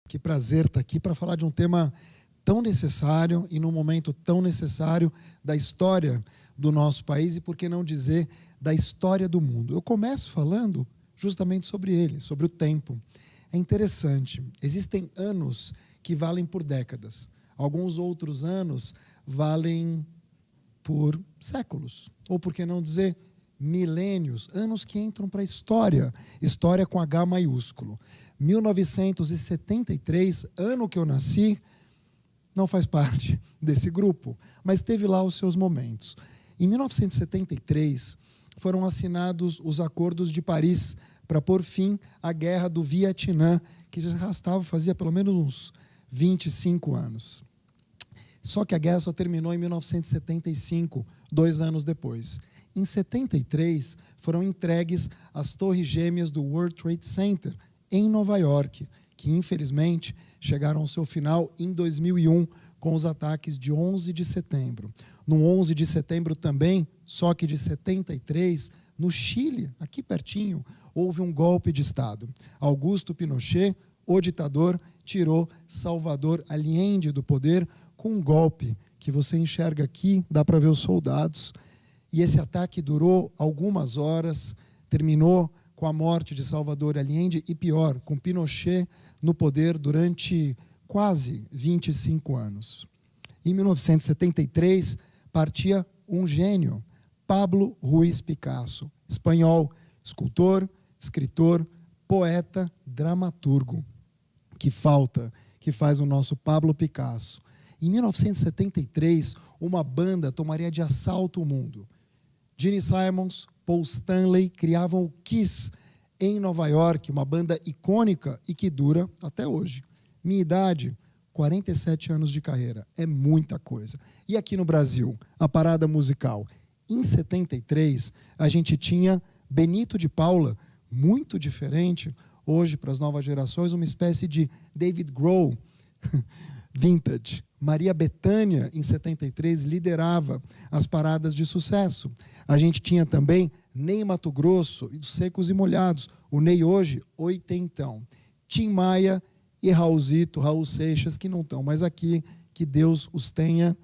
Que prazer estar aqui para falar de um tema tão necessário e num momento tão necessário da história do nosso país e, por que não dizer, da história do mundo. Eu começo falando justamente sobre ele, sobre o tempo. É interessante, existem anos que valem por décadas. Alguns outros anos valem por séculos, ou por que não dizer milênios, anos que entram para a história, história com H maiúsculo. 1973, ano que eu nasci, não faz parte desse grupo, mas teve lá os seus momentos. Em 1973, foram assinados os Acordos de Paris para pôr fim à Guerra do Vietnã, que já arrastava, fazia pelo menos uns 25 anos. Só que a guerra só terminou em 1975, 2 anos depois. Em 73, foram entregues as Torres Gêmeas do World Trade Center, em Nova York, que infelizmente chegaram ao seu final em 2001, com os ataques de 11 de setembro. No 11 de setembro também, só que de 73, no Chile, aqui pertinho, houve um golpe de Estado. Augusto Pinochet, o ditador, tirou Salvador Allende do poder com um golpe que você enxerga aqui, dá para ver os soldados. E esse ataque durou algumas horas, terminou com a morte de Salvador Allende e, pior, com Pinochet no poder durante quase 25 anos. Em 1973, partia um gênio, Pablo Ruiz Picasso, espanhol, escultor, escritor, poeta, dramaturgo. Que falta que faz o nosso Pablo Picasso. Em 1973, uma banda tomaria de assalto o mundo. Gene Simons, Paul Stanley criavam o Kiss em Nova York, uma banda icônica e que dura até hoje. Minha idade, 47 anos de carreira, é muita coisa. E aqui no Brasil, a parada musical. Em 73, a gente tinha Benito de Paula, muito diferente, hoje para as novas gerações, uma espécie de David Grohl vintage. Maria Bethânia, em 73, liderava as paradas de sucesso. A gente tinha também Ney Matogrosso e dos Secos e Molhados. O Ney hoje, oitentão. Tim Maia e Raulzito, Raul Seixas, que não estão mais aqui, que Deus os tenha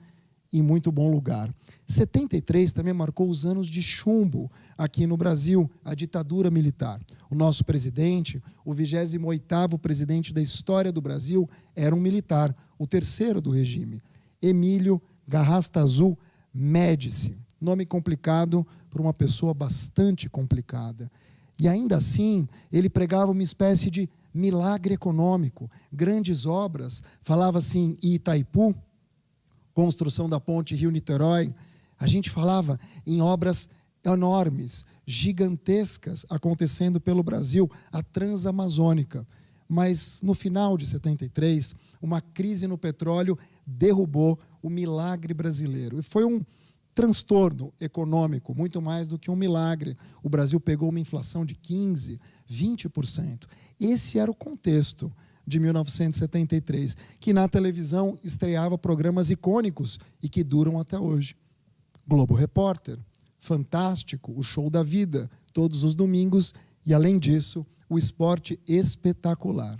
em muito bom lugar. 73 também marcou os anos de chumbo aqui no Brasil, a ditadura militar. O nosso presidente, o 28º presidente da história do Brasil, era um militar, o terceiro do regime. Emílio Garrastazu Médici. Nome complicado por uma pessoa bastante complicada. E ainda assim, ele pregava uma espécie de milagre econômico. Grandes obras, falava assim em Itaipu, construção da ponte Rio-Niterói, a gente falava em obras enormes, gigantescas, acontecendo pelo Brasil, a Transamazônica. Mas, no final de 73, uma crise no petróleo derrubou o milagre brasileiro. E foi um transtorno econômico, muito mais do que um milagre. O Brasil pegou uma inflação de 15%, 20%. Esse era o contexto de 1973, que na televisão estreava programas icônicos e que duram até hoje. Globo Repórter, Fantástico, O Show da Vida, todos os domingos, e além disso, o esporte espetacular.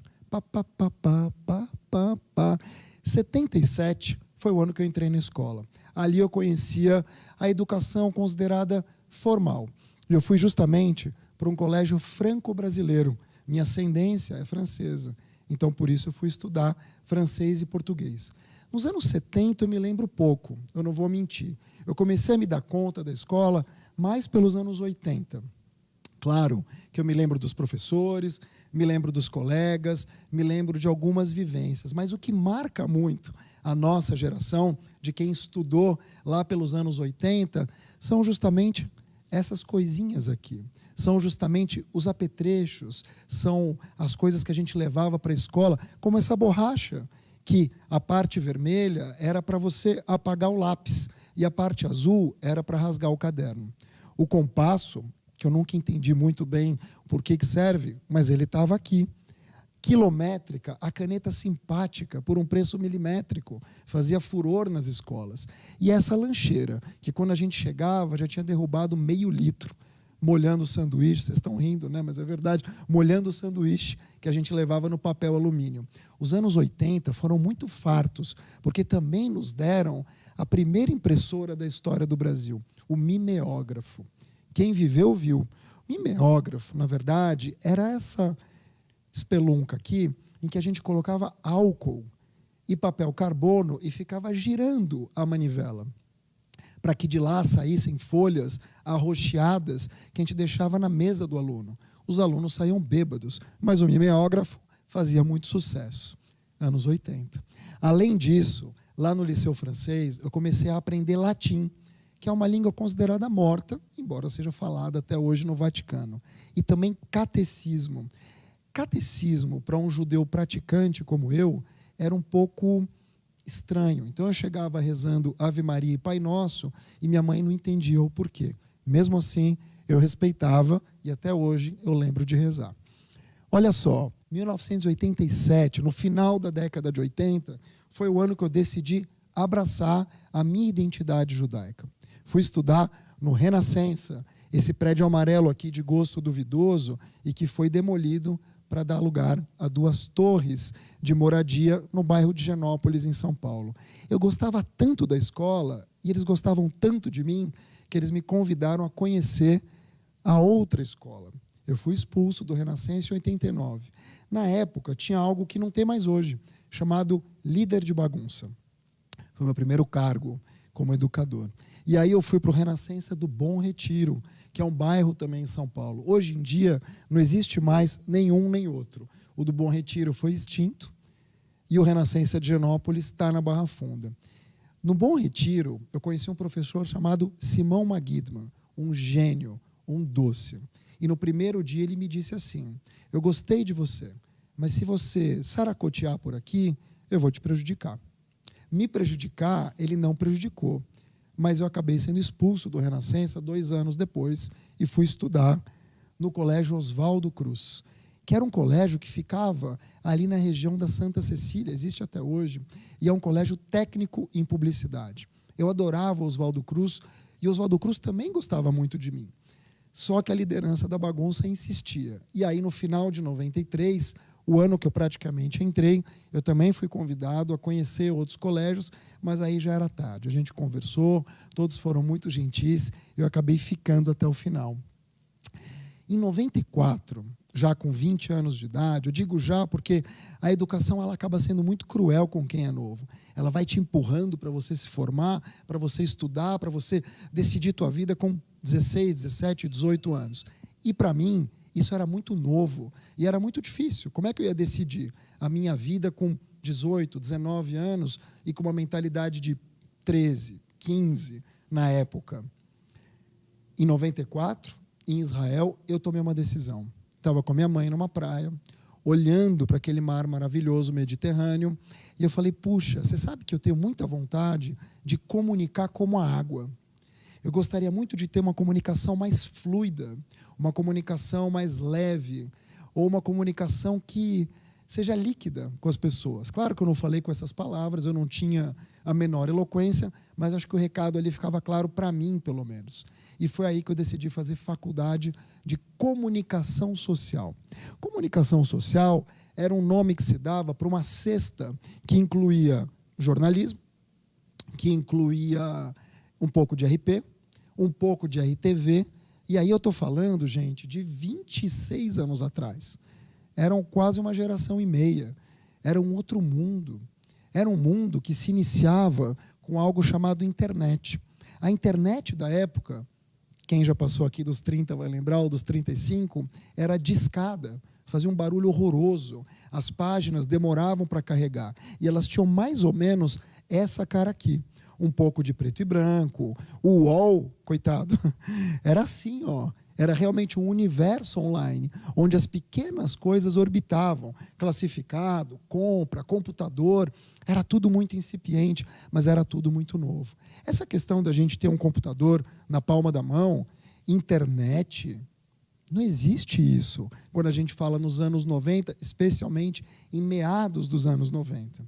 77 foi o ano que eu entrei na escola. Ali eu conhecia a educação considerada formal. E eu fui justamente para um colégio franco-brasileiro. Minha ascendência é francesa. Então, por isso, eu fui estudar francês e português. Nos anos 70, eu me lembro pouco, eu não vou mentir. Eu comecei a me dar conta da escola mais pelos anos 80. Claro que eu me lembro dos professores, me lembro dos colegas, me lembro de algumas vivências. Mas o que marca muito a nossa geração, de quem estudou lá pelos anos 80, são justamente essas coisinhas aqui. São justamente os apetrechos, são as coisas que a gente levava para a escola, como essa borracha, que a parte vermelha era para você apagar o lápis e a parte azul era para rasgar o caderno. O compasso, que eu nunca entendi muito bem por que serve, mas ele estava aqui. Quilométrica, a caneta simpática, por um preço milimétrico, fazia furor nas escolas. E essa lancheira, que quando a gente chegava já tinha derrubado meio litro. molhando o sanduíche, vocês estão rindo, né? Mas é verdade, molhando o sanduíche que a gente levava no papel alumínio. Os anos 80 foram muito fartos, porque também nos deram a primeira impressora da história do Brasil, o mimeógrafo. Quem viveu, viu. O mimeógrafo, na verdade, era essa espelunca aqui, em que a gente colocava álcool e papel carbono e ficava girando a manivela, para que de lá saíssem folhas arroxeadas que a gente deixava na mesa do aluno. Os alunos saíam bêbados, mas o mimeógrafo fazia muito sucesso. Anos 80. Além disso, lá no Liceu Francês, eu comecei a aprender latim, que é uma língua considerada morta, embora seja falada até hoje no Vaticano. E também catecismo. Catecismo, para um judeu praticante como eu, era um pouco estranho. Então eu chegava rezando Ave Maria e Pai Nosso e minha mãe não entendia o porquê. Mesmo assim, eu respeitava e até hoje eu lembro de rezar. Olha só, 1987, no final da década de 80, foi o ano que eu decidi abraçar a minha identidade judaica. Fui estudar no Renascença, esse prédio amarelo aqui de gosto duvidoso e que foi demolido para dar lugar a 2 torres de moradia no bairro de Genópolis, em São Paulo. Eu gostava tanto da escola e eles gostavam tanto de mim que eles me convidaram a conhecer a outra escola. Eu fui expulso do Renascença em 89. Na época, tinha algo que não tem mais hoje, chamado líder de bagunça. Foi meu primeiro cargo como educador. E aí eu fui para o Renascença do Bom Retiro, que é um bairro também em São Paulo. Hoje em dia, não existe mais nenhum nem outro. O do Bom Retiro foi extinto e o Renascença de Genópolis está na Barra Funda. No Bom Retiro, eu conheci um professor chamado Simão Magidman, um gênio, um doce. E no primeiro dia ele me disse assim: eu gostei de você, mas se você saracotear por aqui, eu vou te prejudicar. Me prejudicar, ele não prejudicou. Mas eu acabei sendo expulso do Renascença 2 anos depois e fui estudar no Colégio Oswaldo Cruz, que era um colégio que ficava ali na região da Santa Cecília, existe até hoje, e é um colégio técnico em publicidade. Eu adorava o Oswaldo Cruz e o Oswaldo Cruz também gostava muito de mim. Só que a liderança da bagunça insistia. E aí, no final de 93, o ano que eu praticamente entrei, eu também fui convidado a conhecer outros colégios, mas aí já era tarde. A gente conversou, todos foram muito gentis, eu acabei ficando até o final. Em 94, já com 20 anos de idade, eu digo já porque a educação ela acaba sendo muito cruel com quem é novo. Ela vai te empurrando para você se formar, para você estudar, para você decidir tua vida com 16, 17, 18 anos. E para mim, isso era muito novo e era muito difícil. Como é que eu ia decidir a minha vida com 18, 19 anos e com uma mentalidade de 13, 15 na época? Em 94, em Israel, eu tomei uma decisão. Estava com a minha mãe numa praia, olhando para aquele mar maravilhoso Mediterrâneo, e eu falei, puxa, você sabe que eu tenho muita vontade de comunicar como a água. Eu gostaria muito de ter uma comunicação mais fluida, uma comunicação mais leve, ou uma comunicação que seja líquida com as pessoas. Claro que eu não falei com essas palavras, eu não tinha a menor eloquência, mas acho que o recado ali ficava claro para mim, pelo menos. E foi aí que eu decidi fazer faculdade de comunicação social. Comunicação social era um nome que se dava para uma cesta que incluía jornalismo, que incluía um pouco de RP, um pouco de RTV, e aí eu estou falando, gente, de 26 anos atrás. Eram quase uma geração e meia. Era um outro mundo. Era um mundo que se iniciava com algo chamado internet. A internet da época, quem já passou aqui dos 30 vai lembrar, ou dos 35, era discada, fazia um barulho horroroso. As páginas demoravam para carregar. E elas tinham mais ou menos essa cara aqui. Um pouco de preto e branco. O UOL, coitado, era assim, ó. Era realmente um universo online, onde as pequenas coisas orbitavam. Classificado, compra, computador, era tudo muito incipiente, mas era tudo muito novo. Essa questão da gente ter um computador na palma da mão, internet, não existe isso quando a gente fala nos anos 90, especialmente em meados dos anos 90.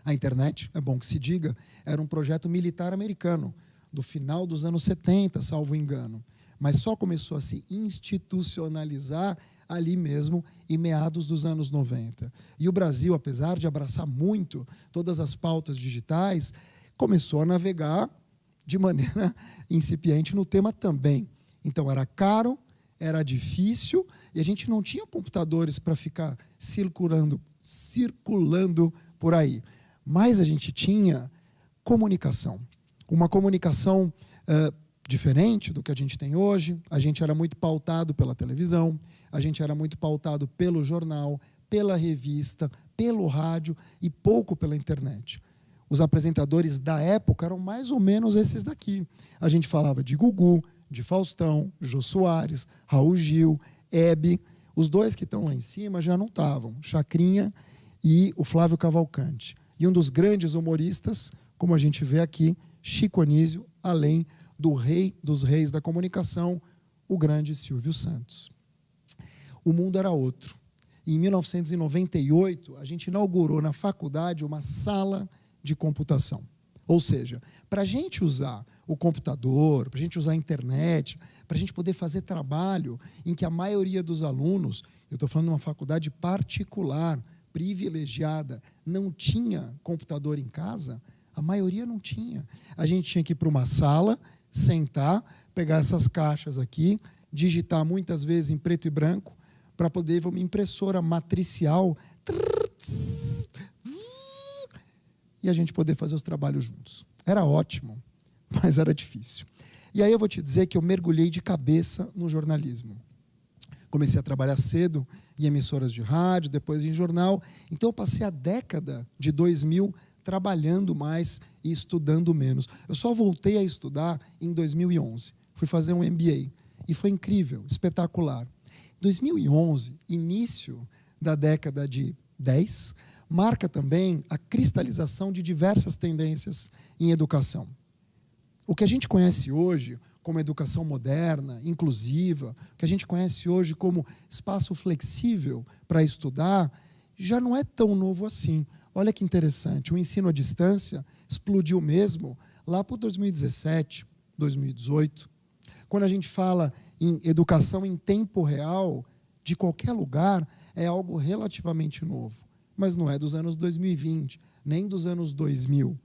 A internet, é bom que se diga, era um projeto militar americano, do final dos anos 70, salvo engano. mas só começou a se institucionalizar ali mesmo em meados dos anos 90. E o Brasil, apesar de abraçar muito todas as pautas digitais, começou a navegar de maneira incipiente no tema também. Então, era caro, era difícil, e a gente não tinha computadores para ficar circulando por aí. Mas a gente tinha comunicação. Uma comunicação diferente do que a gente tem hoje. A gente era muito pautado pela televisão, a gente era muito pautado pelo jornal, pela revista, pelo rádio e pouco pela internet. Os apresentadores da época eram mais ou menos esses daqui. A gente falava de Gugu, de Faustão, Jô Soares, Raul Gil, Hebe. Os dois que estão lá em cima já não estavam, Chacrinha e o Flávio Cavalcante. E um dos grandes humoristas, como a gente vê aqui, Chico Anísio, além do rei dos reis da comunicação, o grande Silvio Santos. O mundo era outro. Em 1998, a gente inaugurou na faculdade uma sala de computação. Ou seja, para a gente usar o computador, para a gente usar a internet, para a gente poder fazer trabalho em que a maioria dos alunos, eu estou falando de uma faculdade particular, privilegiada, não tinha computador em casa, a maioria não tinha. A gente tinha que ir para uma sala, sentar, pegar essas caixas aqui, digitar muitas vezes em preto e branco, para poder ver uma impressora matricial e a gente poder fazer os trabalhos juntos. Era ótimo, mas era difícil. E aí eu vou te dizer que eu mergulhei de cabeça no jornalismo. Comecei a trabalhar cedo em emissoras de rádio, depois em jornal. Então eu passei a década de 2000 trabalhando mais e estudando menos. Eu só voltei a estudar em 2011. Fui fazer um MBA. E foi incrível, espetacular. 2011, início da década de 10, marca também a cristalização de diversas tendências em educação. O que a gente conhece hoje como educação moderna, inclusiva, o que a gente conhece hoje como espaço flexível para estudar, já não é tão novo assim. Olha que interessante, o ensino à distância explodiu mesmo lá por 2017, 2018. Quando a gente fala em educação em tempo real, de qualquer lugar, é algo relativamente novo. Mas não é dos anos 2020, nem dos anos 2000,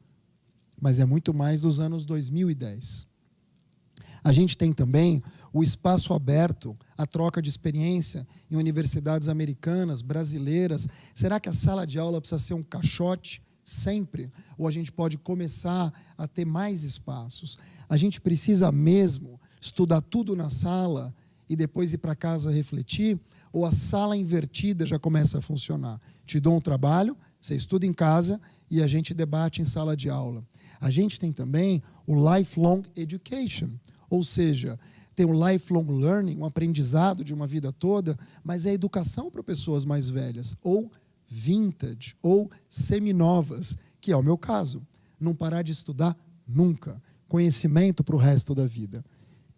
mas é muito mais dos anos 2010. A gente tem também o espaço aberto, a troca de experiência em universidades americanas, brasileiras. Será que a sala de aula precisa ser um caixote sempre? Ou a gente pode começar a ter mais espaços? A gente precisa mesmo estudar tudo na sala e depois ir para casa refletir? Ou a sala invertida já começa a funcionar? Te dou um trabalho, você estuda em casa e a gente debate em sala de aula. A gente tem também o lifelong education, ou seja, tem o lifelong learning, um aprendizado de uma vida toda, mas é educação para pessoas mais velhas, ou vintage, ou seminovas, que é o meu caso. Não parar de estudar nunca. Conhecimento para o resto da vida.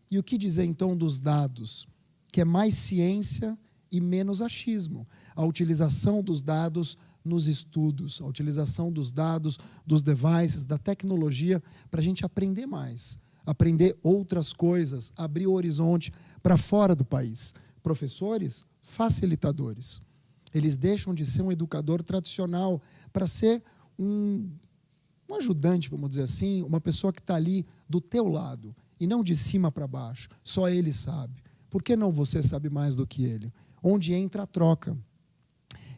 E o que dizer, então, dos dados? Que é mais ciência e menos achismo. A utilização dos dados nos estudos, a utilização dos dados, dos devices, da tecnologia, para a gente aprender mais, aprender outras coisas, abrir o horizonte para fora do país. Professores, facilitadores. Eles deixam de ser um educador tradicional para ser um ajudante, vamos dizer assim, uma pessoa que está ali do teu lado, e não de cima para baixo. Só ele sabe. Por que não você sabe mais do que ele? Onde entra a troca.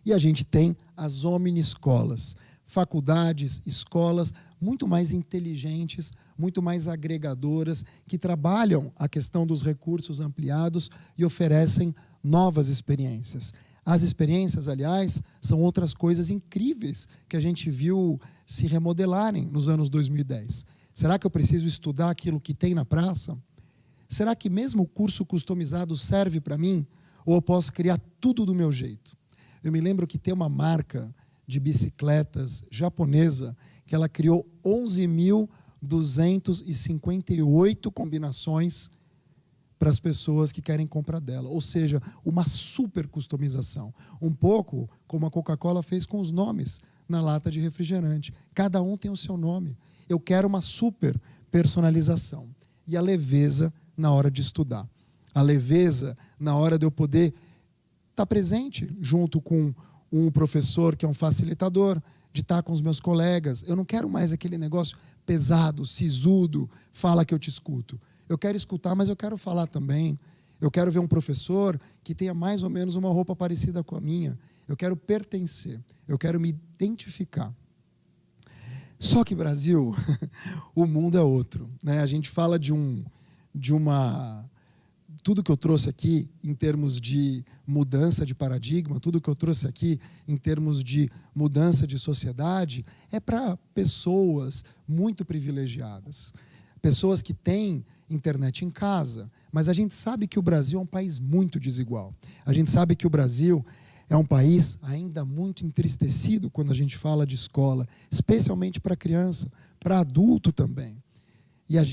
E a gente tem as omni-escolas, faculdades, escolas muito mais inteligentes, muito mais agregadoras, que trabalham a questão dos recursos ampliados e oferecem novas experiências. As experiências, aliás, são outras coisas incríveis que a gente viu se remodelarem nos anos 2010. Será que eu preciso estudar aquilo que tem na praça? Será que mesmo o curso customizado serve para mim? Ou eu posso criar tudo do meu jeito? Eu me lembro que tem uma marca de bicicletas japonesa que ela criou 11.258 combinações para as pessoas que querem comprar dela. Ou seja, uma super customização. Um pouco como a Coca-Cola fez com os nomes na lata de refrigerante. Cada um tem o seu nome. Eu quero uma super personalização. E a leveza na hora de estudar. A leveza na hora de eu poder estar presente junto com um professor que é um facilitador, de estar com os meus colegas. Eu não quero mais aquele negócio pesado, sisudo, fala que eu te escuto. Eu quero escutar, mas eu quero falar também. Eu quero ver um professor que tenha mais ou menos uma roupa parecida com a minha. Eu quero pertencer, eu quero me identificar. Só que, Brasil, o mundo é outro, né? A gente fala de uma... Tudo que eu trouxe aqui em termos de mudança de paradigma, tudo que eu trouxe aqui em termos de mudança de sociedade, é para pessoas muito privilegiadas. Pessoas que têm internet em casa. Mas a gente sabe que o Brasil é um país muito desigual. A gente sabe que o Brasil é um país ainda muito entristecido quando a gente fala de escola, especialmente para criança, para adulto também. E a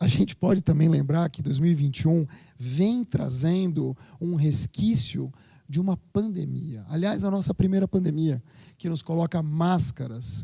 gente pode também lembrar que 2021 vem trazendo um resquício de uma pandemia. Aliás, a nossa primeira pandemia, que nos coloca máscaras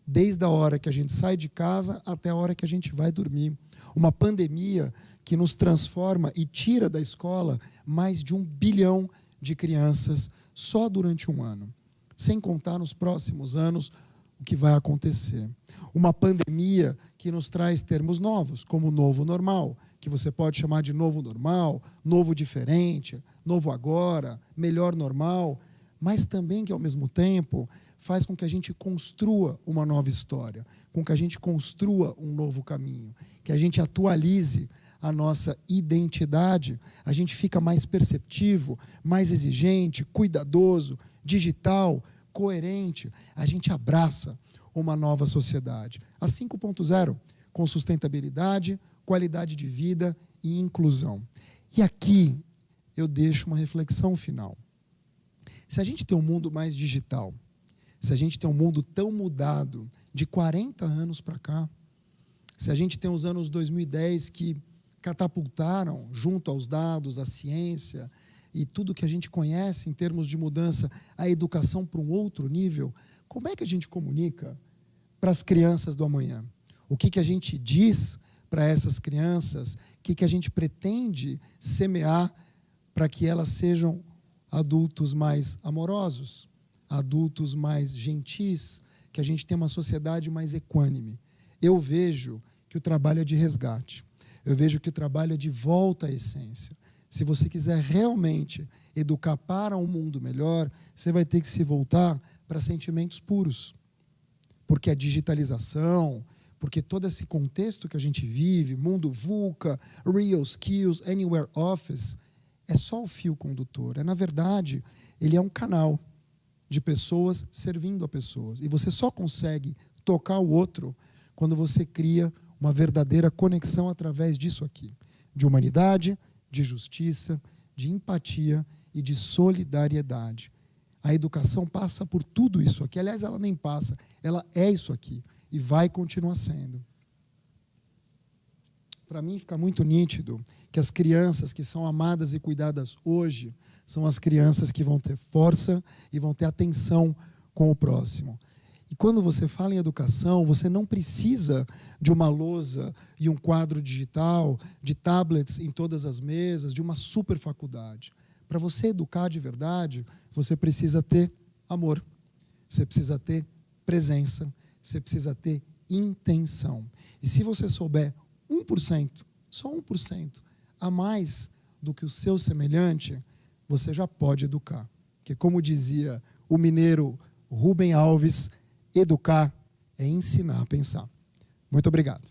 desde a hora que a gente sai de casa até a hora que a gente vai dormir. Uma pandemia que nos transforma e tira da escola mais de 1 bilhão de crianças só durante um ano. Sem contar nos próximos anos o que vai acontecer. Uma pandemia que nos traz termos novos, como novo normal, que você pode chamar de novo normal, novo diferente, novo agora, melhor normal, mas também que, ao mesmo tempo, faz com que a gente construa uma nova história, com que a gente construa um novo caminho, que a gente atualize a nossa identidade, a gente fica mais perceptivo, mais exigente, cuidadoso, digital, coerente, a gente abraça uma nova sociedade. A 5.0, com sustentabilidade, qualidade de vida e inclusão. E aqui eu deixo uma reflexão final. Se a gente tem um mundo mais digital, se a gente tem um mundo tão mudado de 40 anos para cá, se a gente tem os anos 2010 que catapultaram, junto aos dados, a ciência e tudo que a gente conhece em termos de mudança, a educação para um outro nível, como é que a gente comunica para as crianças do amanhã? O que a gente diz para essas crianças? O que a gente pretende semear para que elas sejam adultos mais amorosos, adultos mais gentis, que a gente tenha uma sociedade mais equânime? Eu vejo que o trabalho é de resgate. Eu vejo que o trabalho é de volta à essência. Se você quiser realmente educar para um mundo melhor, você vai ter que se voltar para sentimentos puros. Porque a digitalização, porque todo esse contexto que a gente vive, mundo VUCA, Real Skills, Anywhere Office, é só o fio condutor. Na verdade, ele é um canal de pessoas servindo a pessoas. E você só consegue tocar o outro quando você cria uma verdadeira conexão através disso aqui. De humanidade, de justiça, de empatia e de solidariedade. A educação passa por tudo isso aqui. Aliás, ela nem passa, ela é isso aqui. E vai continuar sendo. Para mim fica muito nítido que as crianças que são amadas e cuidadas hoje são as crianças que vão ter força e vão ter atenção com o próximo. E quando você fala em educação, você não precisa de uma lousa e um quadro digital, de tablets em todas as mesas, de uma super faculdade. Para você educar de verdade, você precisa ter amor, você precisa ter presença, você precisa ter intenção. E se você souber 1%, só 1%, a mais do que o seu semelhante, você já pode educar. Porque, como dizia o mineiro Rubem Alves, educar é ensinar a pensar. Muito obrigado.